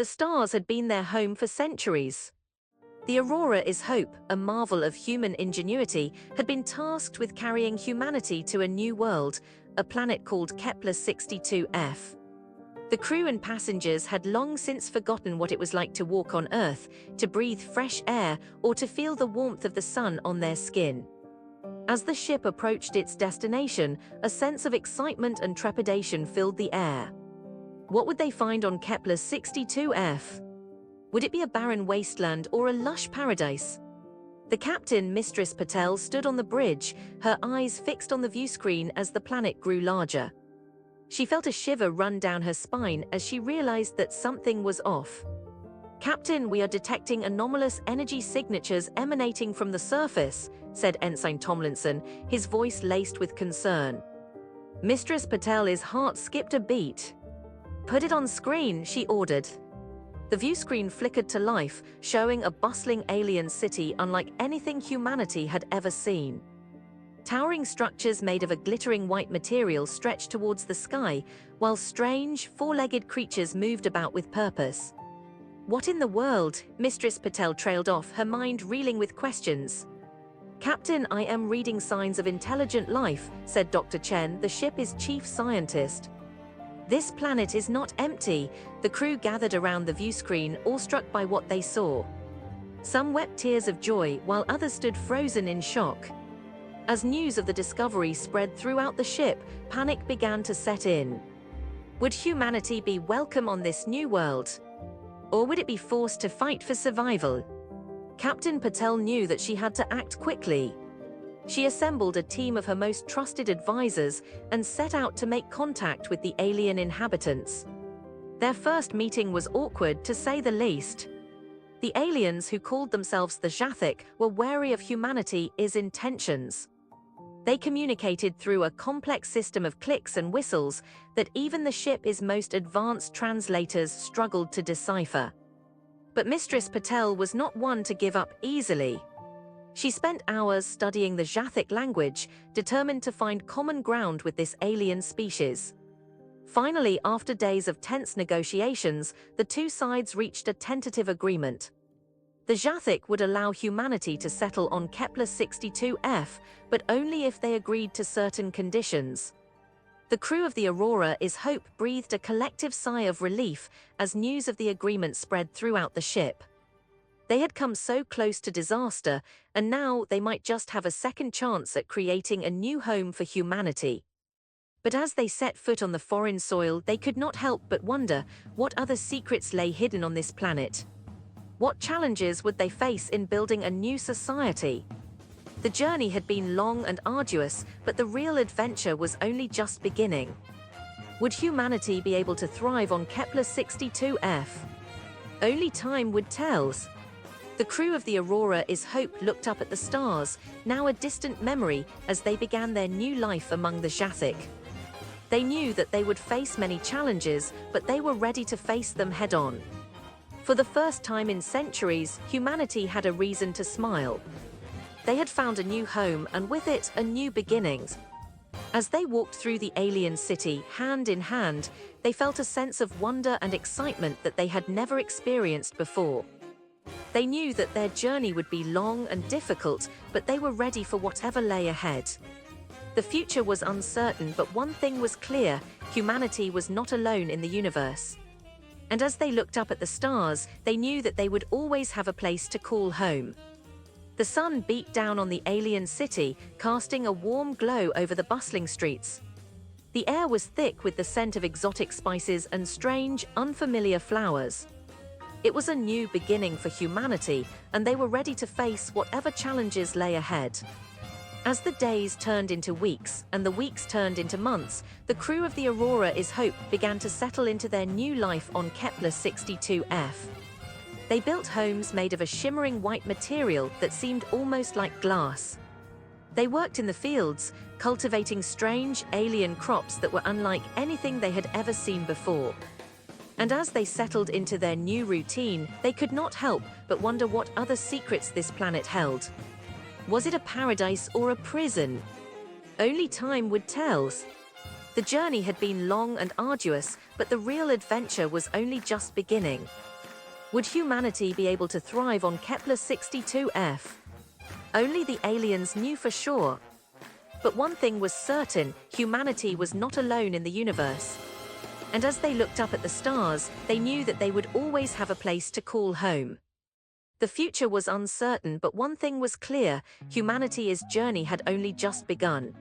the stars had been their home for centuries. The Aurora is Hope, a marvel of human ingenuity, had been tasked with carrying humanity to a new world, a planet called Kepler-62f. The crew and passengers had long since forgotten what it was like to walk on Earth, to breathe fresh air, or to feel the warmth of the sun on their skin. As the ship approached its destination, a sense of excitement and trepidation filled the air. What would they find on Kepler-62f? Would it be a barren wasteland or a lush paradise? The captain, Mistress Patel, stood on the bridge, her eyes fixed on the viewscreen as the planet grew larger. She felt a shiver run down her spine as she realized that something was off. "Captain, we are detecting anomalous energy signatures emanating from the surface," said Ensign Tomlinson, his voice laced with concern. Mistress Patel's heart skipped a beat. "Put it on screen," she ordered. The viewscreen flickered to life, showing a bustling alien city unlike anything humanity had ever seen. Towering structures made of a glittering white material stretched towards the sky, while strange, four-legged creatures moved about with purpose. "What in the world?" Mistress Patel trailed off, her mind reeling with questions. "Captain, I am reading signs of intelligent life," said Dr. Chen, the ship's chief scientist. "This planet is not empty." The crew gathered around the viewscreen, awestruck by what they saw. Some wept tears of joy, while others stood frozen in shock. As news of the discovery spread throughout the ship, panic began to set in. Would humanity be welcome on this new world? Or would it be forced to fight for survival? Captain Patel knew that she had to act quickly. She assembled a team of her most trusted advisors and set out to make contact with the alien inhabitants. Their first meeting was awkward, to say the least. The aliens, who called themselves the Zha'thik, were wary of humanity's intentions. They communicated through a complex system of clicks and whistles that even the ship's most advanced translators struggled to decipher. But Mistress Patel was not one to give up easily. She spent hours studying the Zha'thik language, determined to find common ground with this alien species. Finally, after days of tense negotiations, the two sides reached a tentative agreement. The Zha'thik would allow humanity to settle on Kepler-62f, but only if they agreed to certain conditions. The crew of the Aurora's Hope breathed a collective sigh of relief as news of the agreement spread throughout the ship. They had come so close to disaster, and now they might just have a second chance at creating a new home for humanity. But as they set foot on the foreign soil, they could not help but wonder what other secrets lay hidden on this planet. What challenges would they face in building a new society? The journey had been long and arduous, but the real adventure was only just beginning. Would humanity be able to thrive on Kepler-62f? Only time would tell. The crew of the Aurora's Hope looked up at the stars, now a distant memory, as they began their new life among the Zha'thik. They knew that they would face many challenges, but they were ready to face them head-on. For the first time in centuries, humanity had a reason to smile. They had found a new home, and with it, a new beginning. As they walked through the alien city, hand in hand, they felt a sense of wonder and excitement that they had never experienced before. They knew that their journey would be long and difficult, but they were ready for whatever lay ahead. The future was uncertain, but one thing was clear: humanity was not alone in the universe. And as they looked up at the stars, they knew that they would always have a place to call home. The sun beat down on the alien city, casting a warm glow over the bustling streets. The air was thick with the scent of exotic spices and strange, unfamiliar flowers. It was a new beginning for humanity, and they were ready to face whatever challenges lay ahead. As the days turned into weeks, and the weeks turned into months, the crew of the Aurora's Hope began to settle into their new life on Kepler-62f. They built homes made of a shimmering white material that seemed almost like glass. They worked in the fields, cultivating strange, alien crops that were unlike anything they had ever seen before. And as they settled into their new routine, they could not help but wonder what other secrets this planet held. Was it a paradise or a prison? Only time would tell. The journey had been long and arduous, but the real adventure was only just beginning. Would humanity be able to thrive on Kepler-62f? Only the aliens knew for sure. But one thing was certain, humanity was not alone in the universe. And as they looked up at the stars, they knew that they would always have a place to call home. The future was uncertain, but one thing was clear, humanity's journey had only just begun.